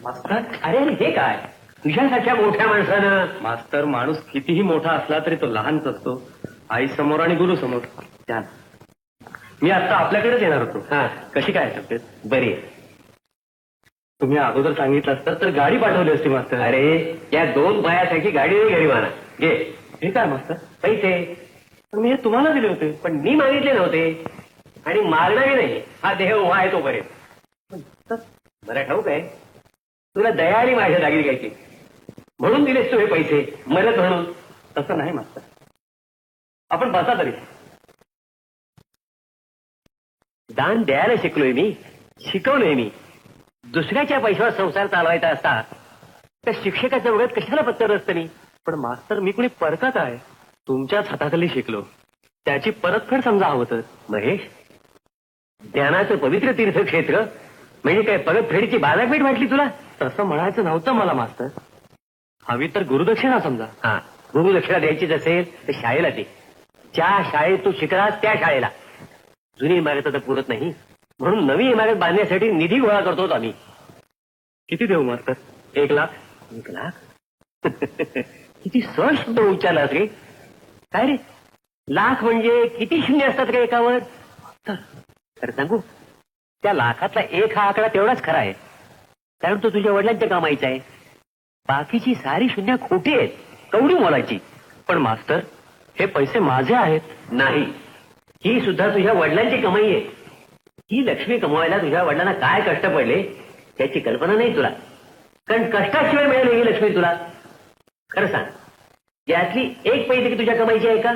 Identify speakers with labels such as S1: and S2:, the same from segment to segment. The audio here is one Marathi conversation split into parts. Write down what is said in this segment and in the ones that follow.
S1: मास्तर, अरे अरे हे काय तुझ्यासारख्या मोठ्या माणसानं.
S2: मास्तर, माणूस कितीही मोठा असला तरी तो लहानच असतो, आई समोर आणि गुरु समोर.
S1: छान.
S2: मी आता आपल्याकडेच येणार होतो.
S1: हा,
S2: कशी काय तब्येत?
S1: बरी.
S2: तुम्ही अगोदर सांगितलं असतं तर गाडी पाठवली असती मास्तर.
S1: अरे या 2 बायासाठी गाडी नाही गरीबाना. घे
S2: हे काय मास्तर?
S1: पैसे.
S2: पण मी हे तुम्हाला दिले होते.
S1: पण मी मागितले नव्हते आणि मागणारही नाही. हा देह उभा आहे तोपर्यंत. मला ठाऊक आहे तुला दया आली माझ्या दागिरी घ्यायची म्हणून दिलेस तू हे पैसे मदत म्हणून.
S2: तसं नाही मास्तर, आपण बसा तरी.
S1: दान द्यायला शिकलोय मी, शिकवलोय मी. दुसऱ्याच्या पैशावर संसार चालवायचा असता तर शिक्षकाचं उगत कशाला पत्तर असतं मी.
S2: पण मास्तर, मी कुणी परकाच आहे, तुमच्याच हाताखाली शिकलो, त्याची परतफेड समजा हवं तर.
S1: महेश, ज्ञानाचं पवित्र तीर्थक्षेत्र म्हणजे काय परतफेडीची बाजारपेठ वाटली तुला?
S2: तसं म्हणायचं नव्हतं मला मास्तर. हवी तर गुरुदक्षिणा समजा.
S1: हा, गुरुदक्षिणा द्यायचीच असेल तर शाळेला दे. ज्या शाळेत तू शिकलास त्या शाळेला. जुनी इमारत तर पुरत नाही म्हणून नवी इमारत बांधण्यासाठी निधी गोळा करतो आम्ही.
S2: किती देऊ मास्तर?
S1: 1 लाख. 1 लाख? किती सहज शब्द उच्चारलास रे. काय रे, लाख म्हणजे किती शून्य असतात का एकावर? तर सांगू, त्या लाखातला 1 हा आकडा तेवढाच खरा आहे कारण तो तुझ्या वडिलांच्या कामाईचा आहे. बाकीची सारी शून्य खोटी आहेत, कवडी मोलाची.
S2: पण मास्तर, हे पैसे माझे आहेत.
S1: नाही, ही सुद्धा तुझ्या वडिलांची कमाई आहे. ही लक्ष्मी कमवायला तुझ्या वडिलांना काय कष्ट पडले त्याची कल्पना नाही तुला. कारण कष्टाशिवाय मिळाली ही लक्ष्मी तुला. खरं सांग, यातली 1 पैसे की तुझ्या कमाईची आहे का?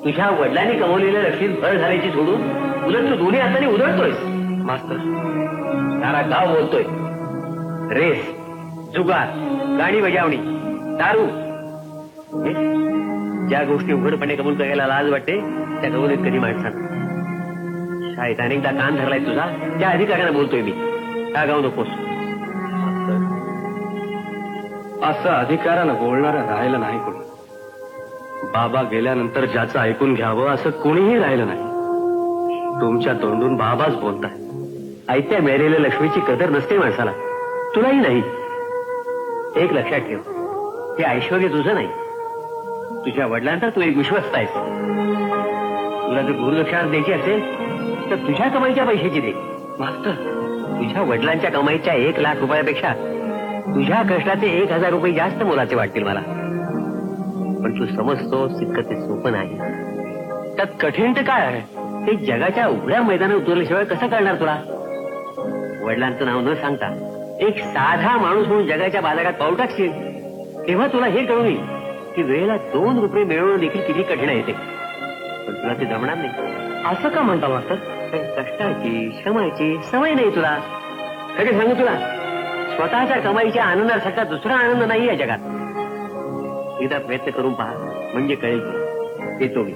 S1: तुझ्या वडिलांनी कमवलेल्या लक्ष्मीत भर झाल्याची सोडून उलट तू दोन्ही हाताने उधळतोयस.
S2: मास्तर,
S1: सारा गाव बोलतोय. रेस, जुगार, गाणी बजावणी, दारू, हे ज्या गोष्टी उघडपणे कबूल करायला लाज वाटते त्या कबूल कधी माणसानं. शाळेत अनेकदा कान धरलाय तुझा, त्या अधिकाऱ्यानं बोलतोय मी. का गाऊ नकोस.
S2: असं अधिकारानं बोलणारं राहिलं नाही कोणी. बाबा गेल्यानंतर ज्याचं ऐकून घ्यावं असं कोणीही राहिलं नाही. तुमच्या तोंडून बाबाच बोलताय.
S1: आयत्या मिळालेल्या लक्ष्मीची कदर नसते माणसाला, तुलाही नाही. एक लक्षात ठेव, हे ऐश्वर्य तुझं नाही, तुझ्या वडिलांचा तू एक विश्वस्त आहेस. तुला जर गुरुदक्षिणा द्यायची असेल तर तुझ्या कमाईच्या पैशाची दे.
S2: मास्तर,
S1: तुझ्या वडिलांच्या कमाईच्या 1 लाख रुपयापेक्षा तुझ्या कष्टाचे 1,000 रुपये जास्त मोलाचे वाटतील मला. पण तू समजतोस तितकं ते सोपं नाही.
S2: त्यात कठीण ते काय आहे?
S1: ते जगाच्या उघड्या मैदानात उतरल्याशिवाय कसं कळणार तुला? वडिलांचं नाव न सांगता एक साधा माणूस म्हणून जगाच्या बाजारात पाऊल टाकशील तेव्हा तुला हे कळून येईल की वेळेला 2 रुपये मिळवणं देखील किती कठीण आहे ते. पण तुला ते जमणार नाही.
S2: असं का म्हणता मास्तर?
S1: काही कष्टाची, श्रमाची सवय नाही तुला. खरं सांगू तुला, स्वतःच्या कमाईच्या आनंदासारखा दुसरा आनंद नाही या जगात. एकदा प्रयत्न करून पहा म्हणजे कळेल. येतो मी.